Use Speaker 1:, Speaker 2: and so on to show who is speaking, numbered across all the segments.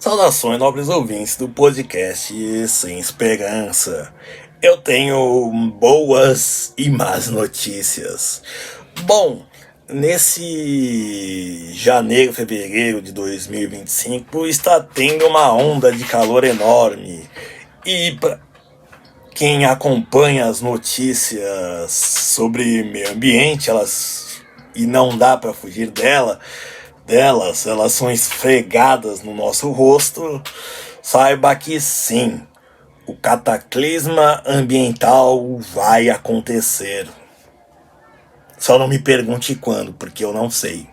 Speaker 1: Saudações, nobres ouvintes do podcast Sem Esperança. Eu tenho boas e más notícias. Bom, nesse janeiro, fevereiro de 2025 está tendo uma onda de calor enorme. E para quem acompanha as notícias sobre meio ambiente, e não dá para fugir elas são esfregadas no nosso rosto, saiba que sim, o cataclisma ambiental vai acontecer. Só não me pergunte quando, porque eu não sei.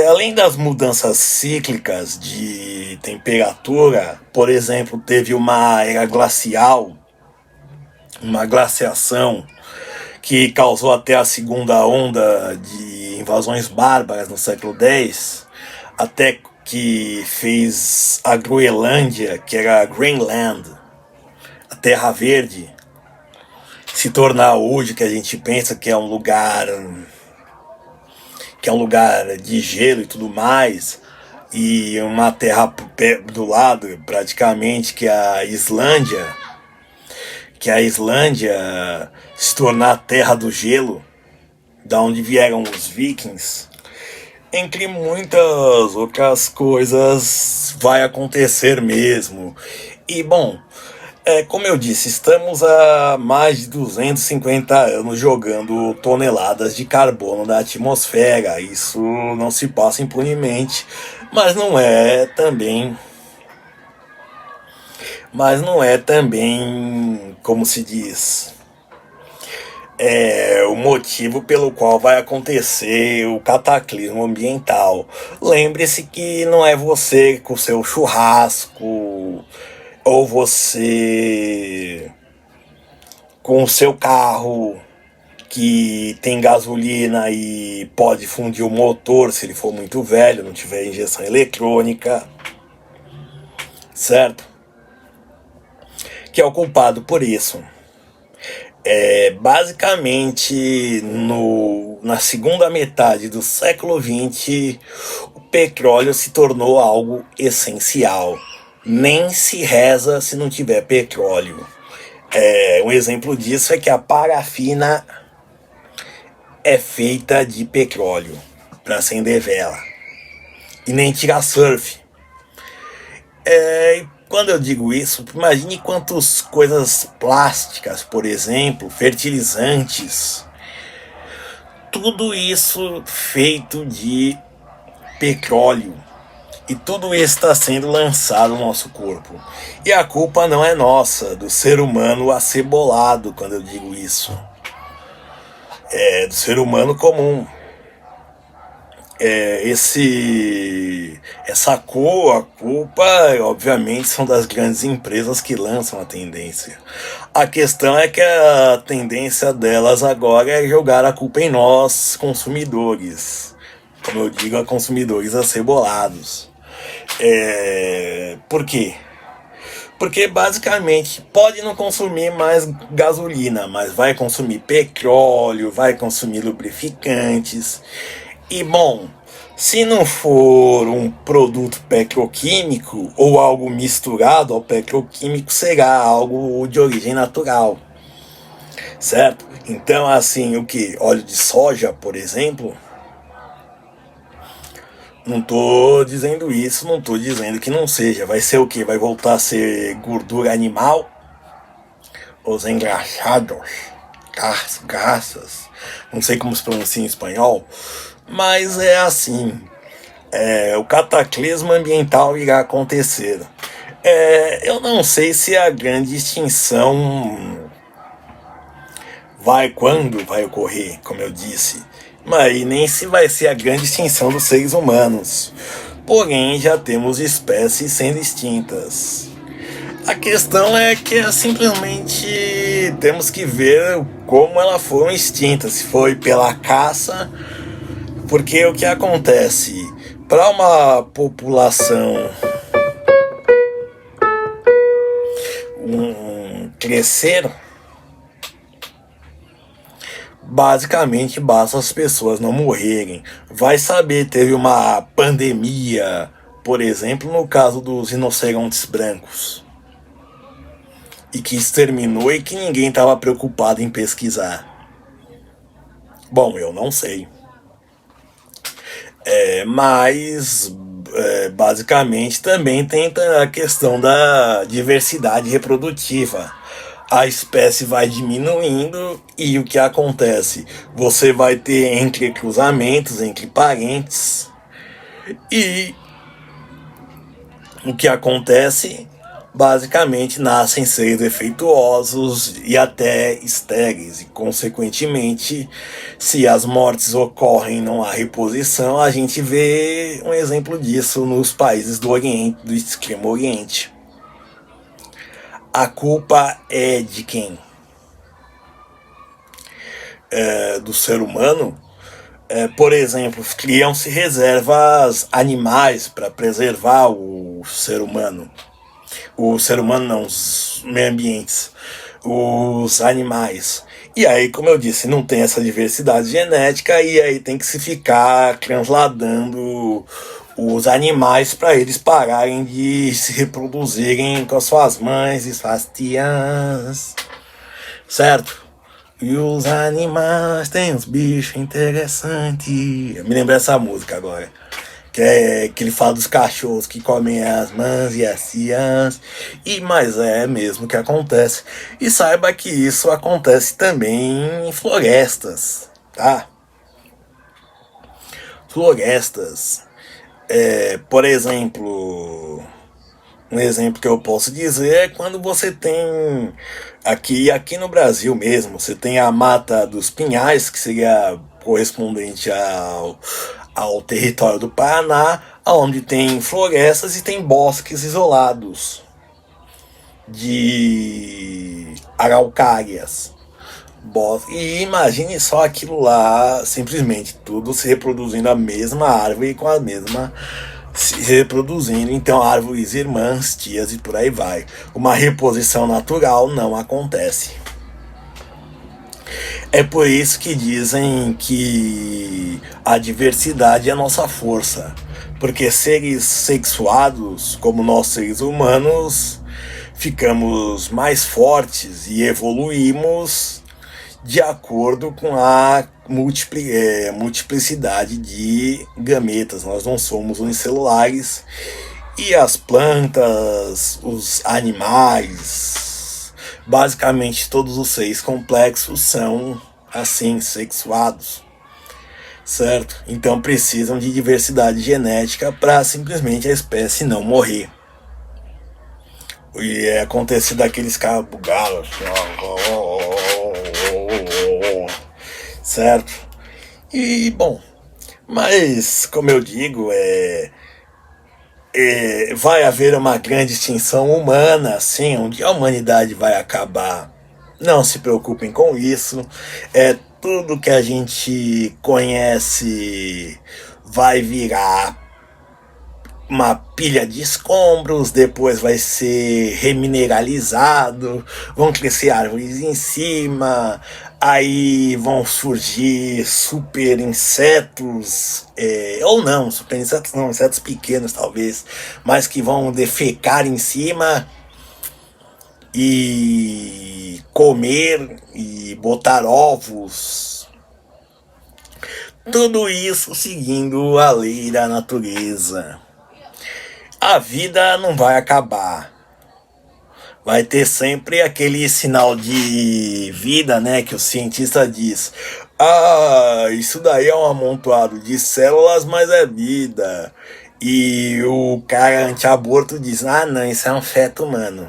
Speaker 1: Além das mudanças cíclicas de temperatura, por exemplo, teve uma era glacial, uma glaciação, que causou até a segunda onda de invasões bárbaras no século X, até que fez a Groenlândia, que era a Greenland, a Terra Verde, se tornar hoje que a gente pensa que é um lugar de gelo e tudo mais, e uma terra do lado praticamente, que a Islândia se tornar a terra do gelo, da onde vieram os vikings, entre muitas outras coisas, vai acontecer mesmo. E bom, como eu disse, estamos há mais de 250 anos jogando toneladas de carbono na atmosfera. Isso não se passa impunemente, mas não é também, como se diz, o motivo pelo qual vai acontecer o cataclismo ambiental. Lembre-se que não é você com o seu churrasco, ou você com o seu carro que tem gasolina e pode fundir o motor se ele for muito velho, não tiver injeção eletrônica, certo? Que é o culpado por isso. Basicamente, na segunda metade do século XX, o petróleo se tornou algo essencial. Nem se reza se não tiver petróleo. Um exemplo disso é que a parafina é feita de petróleo para acender vela. E nem tirar surf. Quando eu digo isso, imagine quantas coisas plásticas, por exemplo, fertilizantes, tudo isso feito de petróleo. E tudo isso está sendo lançado no nosso corpo. E a culpa não é nossa, do ser humano acebolado, quando eu digo isso. É do ser humano comum. A culpa, obviamente, são das grandes empresas que lançam a tendência. A questão é que a tendência delas agora é jogar a culpa em nós, consumidores. Como eu digo, a consumidores acebolados. Por quê? Porque basicamente pode não consumir mais gasolina, mas vai consumir petróleo, vai consumir lubrificantes. E bom, se não for um produto petroquímico ou algo misturado ao petroquímico, será algo de origem natural, certo? Então, assim, o que? Óleo de soja, por exemplo, não tô dizendo isso, não tô dizendo que não seja. Vai ser o que? Vai voltar a ser gordura animal? Os engraxados, garças, não sei como se pronuncia em espanhol, mas é assim. O cataclismo ambiental irá acontecer. Eu não sei se a grande extinção quando vai ocorrer, como eu disse, mas nem se vai ser a grande extinção dos seres humanos. Porém, já temos espécies sendo extintas. A questão é que simplesmente temos que ver como elas foram extintas. Se foi pela caça, porque o que acontece? Para uma população crescer, basicamente basta as pessoas não morrerem. Vai saber, teve uma pandemia por exemplo, no caso dos rinocerontes brancos, e que exterminou e que ninguém estava preocupado em pesquisar? Bom, eu não sei. Mas basicamente também tem a questão da diversidade reprodutiva. A espécie vai diminuindo e o que acontece? Você vai ter entrecruzamentos entre parentes e o que acontece? Basicamente nascem seres defeituosos e até estéreis, e consequentemente, se as mortes ocorrem e não há reposição, a gente vê um exemplo disso nos países do Oriente, do Extremo Oriente. A culpa é de quem? Do ser humano? Por exemplo, criam-se reservas animais para preservar o ser humano. O ser humano não, os meio ambientes, os animais. E aí, como eu disse, não tem essa diversidade genética e aí tem que se ficar transladando os animais para eles pararem de se reproduzirem com as suas mães e suas tias, certo? E os animais têm uns bichos interessantes. Eu me lembro dessa música agora. Que ele fala dos cachorros que comem as mães e as ciãs. Mas é mesmo que acontece. E saiba que isso acontece também em florestas, tá? Florestas. Por exemplo, um exemplo que eu posso dizer é quando você tem aqui no Brasil mesmo, você tem a Mata dos Pinhais, que seria correspondente ao território do Paraná, onde tem florestas e tem bosques isolados de araucárias. E imagine só aquilo lá, simplesmente tudo se reproduzindo a mesma árvore com a mesma se reproduzindo, então árvores irmãs, tias e por aí vai. Uma reposição natural não acontece. É por isso que dizem que a diversidade é a nossa força, porque seres sexuados, como nós seres humanos, ficamos mais fortes e evoluímos de acordo com a multiplicidade de gametas. Nós não somos unicelulares e as plantas, os animais, basicamente todos os seres complexos são assim sexuados, certo? Então precisam de diversidade genética para simplesmente a espécie não morrer. E é acontecido daqueles caras bugados, certo? E bom, mas como eu digo, vai haver uma grande extinção humana, assim, onde a humanidade vai acabar. Não se preocupem com isso. Tudo que a gente conhece vai virar uma pilha de escombros, depois vai ser remineralizado, vão crescer árvores em cima, aí vão surgir super insetos, ou não, super insetos não, insetos pequenos talvez, mas que vão defecar em cima e comer e botar ovos. Tudo isso seguindo a lei da natureza. A vida não vai acabar. Vai ter sempre aquele sinal de vida, né? Que o cientista diz: isso daí é um amontoado de células, mas é vida. E o cara anti-aborto diz: não, isso é um feto humano.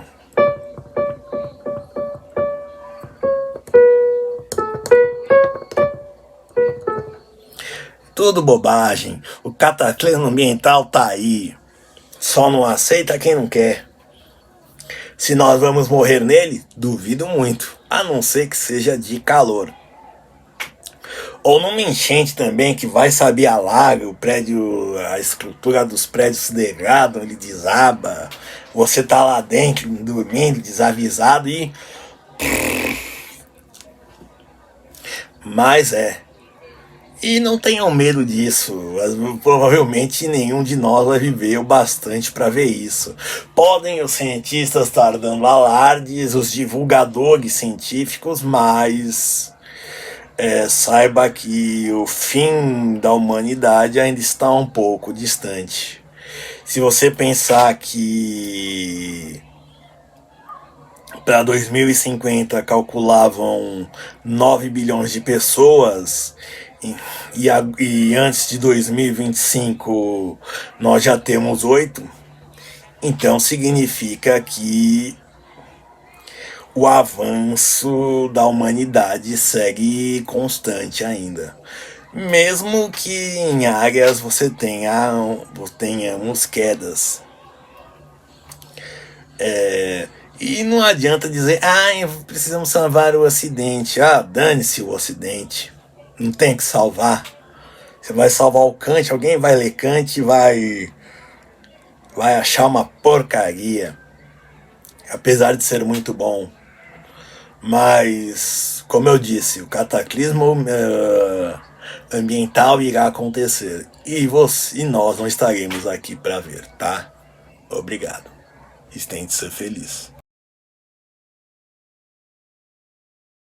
Speaker 1: Tudo bobagem. O cataclismo ambiental tá aí. Só não aceita quem não quer. Se nós vamos morrer nele, duvido muito, a não ser que seja de calor. Ou numa enchente também, que vai saber alaga, o prédio, a estrutura dos prédios se degrada, ele desaba, você tá lá dentro, dormindo, desavisado e... Mas E não tenham medo disso, provavelmente nenhum de nós vai viver o bastante para ver isso. Podem os cientistas estar dando alardes, os divulgadores científicos, mas saiba que o fim da humanidade ainda está um pouco distante. Se você pensar que para 2050 calculavam 9 bilhões de pessoas e antes de 2025 nós já temos 8, então significa que o avanço da humanidade segue constante ainda. Mesmo que em áreas você tenhamos quedas. E não adianta dizer, precisamos salvar o Ocidente. Dane-se o Ocidente. Não tem que salvar. Você vai salvar o Kant, alguém vai ler Kant e vai achar uma porcaria. Apesar de ser muito bom. Mas, como eu disse, o cataclismo ambiental irá acontecer. E nós não estaremos aqui para ver, tá? Obrigado. Tente ser feliz.